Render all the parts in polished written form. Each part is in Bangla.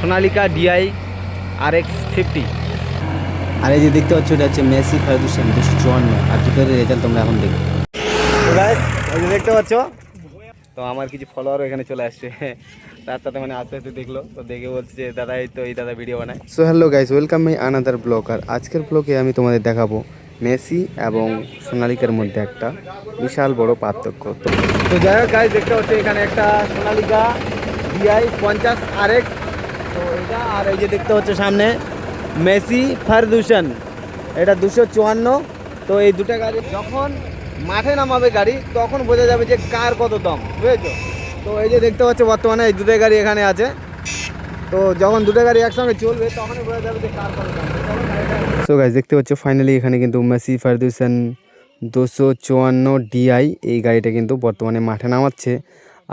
Sonalika DI RX50। আর এই যে দেখতে পাচ্ছ এটা হচ্ছে মেসি ফার্গুসন 254, আর দুটোর রেজাল্ট তোমরা এখন দেখো। তো গাইস এই যে দেখতে পাচ্ছ, তো আমার কিছু ফলোয়ারও এখানে চলে আসছে রাস্তাতে, মানে আস্তে আস্তে দেখলো, তো দেখে বলছে যে দাদা এই দাদা ভিডিও বানায়। So hello guys, welcome my another vlog. আর আজকের ব্লগে আমি তোমাদের দেখাবো মেসি এবং সোনালিকার মধ্যে একটা বিশাল বড় পার্থক্য। তো যাই হোক গাইস, দেখতে হচ্ছে এখানে একটা সোনালিকা ডিআই 50 RX, তো এটা। আর এই যে দেখতে হচ্ছে সামনে মেসি ফার্গুসন, এটা 254। তো এই দুটো গাড়ি যখন মাঠে নামাবে গাড়ি, তখন বোঝা যাবে যে কার কত দম, বুঝেছো? তো এই যে দেখতে পাচ্ছ বর্তমানে এই দুটো গাড়ি এখানে আছে, তো যখন দুটো গাড়ি একসঙ্গে চলবে তখনই বোঝা যাবে যে কার কত দম। সো গাইস দেখতে পাচ্ছ ফাইনালি এখানে কিন্তু মেসি ফার্গুসন 254 ডিআই এই গাড়িটা কিন্তু বর্তমানে মাঠে নামাচ্ছে।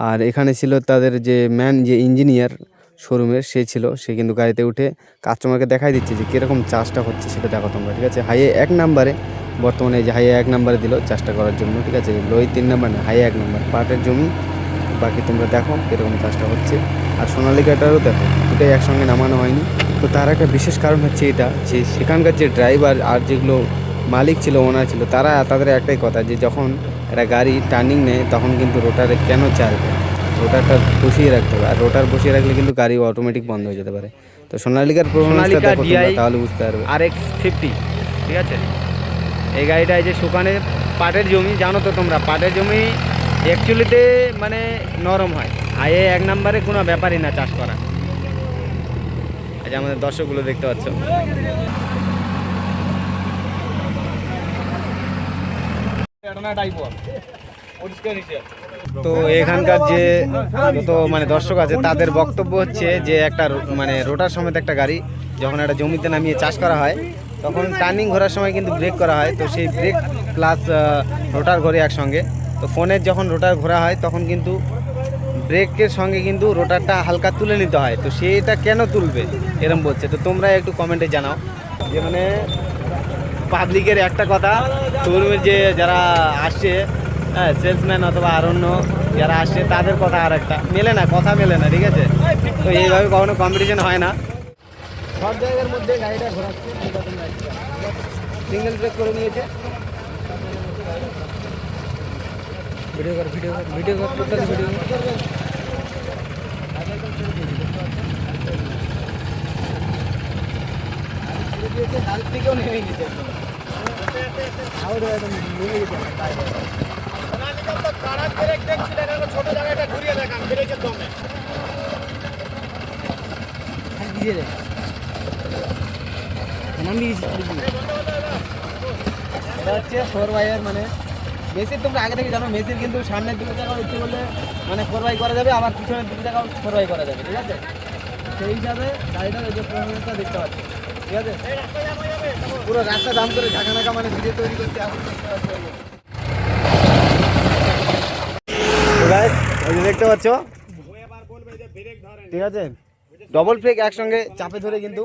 আর এখানে ছিল তাদের যে যে ইঞ্জিনিয়ার শোরুমের, সে কিন্তু গাড়িতে উঠে কাস্টমারকে দেখাই দিচ্ছে যে কীরকম চার্জটা হচ্ছে, সেটা দেখো তোমরা। ঠিক আছে, হাইয়ে 1 নাম্বারে বর্তমানে এই যে হাইয়ে 1 নাম্বারে দিল চার্জটা করার জন্য। ঠিক আছে, লোই 3 নাম্বার না, হাইয়ে 1 নাম্বার পাটের জমি। বাকি তোমরা দেখো কীরকম চার্জটা হচ্ছে। আর সোনালিকাটারও দেখো, দুটোই একসঙ্গে নামানো হয়নি। তো তার একটা বিশেষ কারণ হচ্ছে এটা, যে সেখানকার যে ড্রাইভার আর যেগুলো মালিক ছিল, ওনার ছিল, তাদের একটাই কথা যে যখন একটা গাড়ি টার্নিং নেয় তখন কিন্তু রোটারে কেন চারবে, রোটারটা বসিয়ে রাখতে হবে। আর রোটার বসিয়ে রাখলে কিন্তু গাড়ি অটোমেটিক বন্ধ হয়ে যেতে পারে। তো সোনালিকার সোনালিকা দেখো ডিআই তোমরা, তাহলে বুঝতে পারবে। RX50, ঠিক আছে। এই গাড়িটা এই যে সুকানের পাটের জমি, জানো তো তোমরা, পাটের জমি অ্যাকচুয়ালিতে মানে নরম হয়। হাইয়ে 1 নাম্বারে কোনো ব্যাপারই না চাষ করা। এই যে আমাদের দর্শকগুলো দেখতে পাচ্ছ। তো এখানকার যে যত মানে দর্শক আছে তাদের বক্তব্য হচ্ছে যে একটা মানে রোটার সমেত একটা গাড়ি যখন একটা জমিতে নামিয়ে চাষ করা হয়, তখন টার্নিং ঘোরার সময় কিন্তু ব্রেক করা হয়। তো সেই ব্রেক প্লাস রোটার ঘোরে একসঙ্গে। তো ফোনের যখন রোটার ঘোরা হয় তখন কিন্তু ব্রেকের সঙ্গে কিন্তু রোটারটা হালকা তুলে নিতে হয়। তো সেটা কেন তুলবে এরম বলছে। তো তোমরা একটু কমেন্টে জানাও যে মানে পাবলিকের একটা কথা, শোরুমের যে যারা আসছে, হ্যাঁ, সেলসম্যান অথবা আর অন্য যারা আসছে তাদের কথা আর একটা মেলে না, কথা মেলে না। ঠিক আছে, তো এইভাবে কখনো কম্পিটিশন হয় না। সব জায়গার মধ্যে গাড়িটা ঘোরাচ্ছে, সিঙ্গেল ব্রেক করে নিয়েছে। ভিডিও কর টোটাল ভিডিও কর। গাড়ির থেকেও নেমে গেছে, ছোট জায়গাটা ঘুরিয়ে দেখান, ব্রেকের দমে এটা হচ্ছে 4x মানে মেসির। তোমরা আগে থেকে জানো মেসির কিন্তু সামনের দিকে জায়গা ইচ্ছে করলে মানে 4x করা যাবে, আবার পিছনের দিকে জায়গা 4x করা যাবে। ঠিক আছে, সেই হিসাবে গাড়িটার এই যে পারফরমেন্সটা দেখতে পাচ্ছি। ঠিক আছে, পুরো রাস্তা দাম করে ঢাকা নাকা মানে ভিডিও তৈরি করতে এখন দেখতে পাচ্ছ। ঠিক আছে, ডবল ব্রেক একসঙ্গে চাপে ধরে কিন্তু,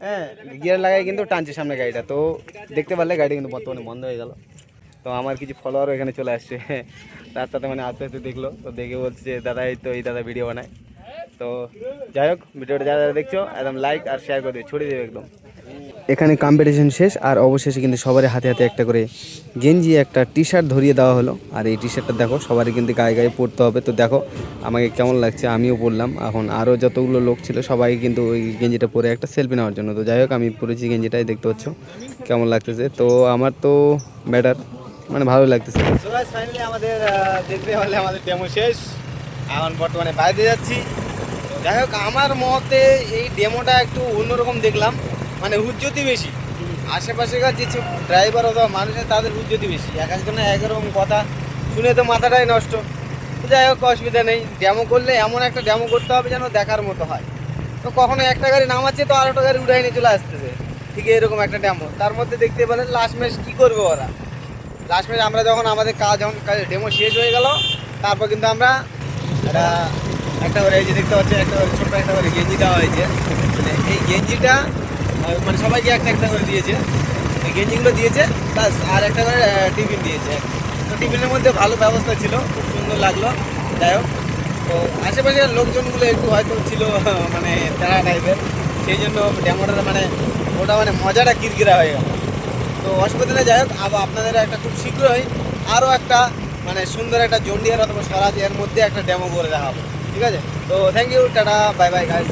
হ্যাঁ, গিয়ার লাগাই কিন্তু টানছে সামনে গাড়িটা। তো দেখতে পারলে গাড়িটা কিন্তু বর্তমানে বন্ধ হয়ে গেল। তো আমার কিছু ফলোয়ারও এখানে চলে আসছে রাস্তাতে, মানে আস্তে আস্তে দেখলো, তো দেখে বলছে যে দাদা এই দাদা ভিডিও বানায়। তো যাই হোক, ভিডিওটা যারা দেখছো একদম লাইক আর শেয়ার করে দিও, ছড়িয়ে দেবে একদম। এখানে কম্পিটিশন শেষ, আর অবশেষে কিন্তু সবারই হাতে হাতে একটা করে গেঞ্জি, একটা টি শার্ট ধরিয়ে দেওয়া হলো। আর এই টি শার্টটা দেখো সবারই কিন্তু গায়ে গায়ে পরতে হবে। তো দেখো আমাকে কেমন লাগছে, আমিও পরলাম। এখন আরও যতগুলো লোক ছিল সবাই কিন্তু ওই গেঞ্জিটা পরে একটা সেলফি নেওয়ার জন্য। তো যাই হোক, আমি পরেছি গেঞ্জিটাই, দেখতে পাচ্ছ কেমন লাগতেছে। তো আমার তো ব্যাটার মানে ভালো লাগতেছে। ফাইনালি আমাদের দেখতে হলে আমাদের ডেমো শেষ, এখন বর্তমানে বাইরে যাচ্ছি। যাই হোক, আমার মতে এই ডেমোটা একটু অন্যরকম দেখলাম, মানে হুজ্জতি বেশি। আশেপাশেকার যে ড্রাইভার অথবা মানুষের তাদের হুজ্জতি বেশি, এক একজনের একরকম কথা শুনে তো মাথাটাই নষ্ট। যাই হোক, অসুবিধা নেই, ডেমো করলে এমন একটা ডেমো করতে হবে যেন দেখার মতো হয়। তো কখনো একটা গাড়ি নামাচ্ছে তো আরেকটা গাড়ি উঠাই নিয়ে চলে আসতেছে, ঠিক এরকম একটা ডেমো। তার মধ্যে দেখতে পেলেন লাস্ট ম্যাচ কী করবে ওরা। লাস্ট ম্যাচ আমরা যখন আমাদের যখন ডেমো শেষ হয়ে গেল, তারপর কিন্তু আমরা একটা করে এই যে দেখতে পাচ্ছি একটা ছোট্ট একটা করে গেঞ্জি দেওয়া হয়েছে। মানে এই গেঞ্জিটা মানে সবাইকে একটা একটা করে দিয়েছে, এই গেঞ্জিগুলো দিয়েছে, প্লাস আর একটা করে টিফিন দিয়েছে। তো টিফিনের মধ্যে ভালো ব্যবস্থা ছিল, খুব সুন্দর লাগলো। যাই হোক, তো আশেপাশের লোকজনগুলো একটু হয়তো ছিল মানে তেরা টাইপের, সেই জন্য ডেমোটার মানে ওটা মানে মজাটা কিরকিরা হয়ে গেল। তো অসুবিধা নেই, যাই হোক আবার আপনাদের একটা খুব শীঘ্রই আরও একটা মানে সুন্দর একটা জন্ডিয়ার অথবা স্বরাজ এর মধ্যে একটা ডেমো করে দেখাবো, ঠিক আছে? তো thank you, tata, bye bye guys.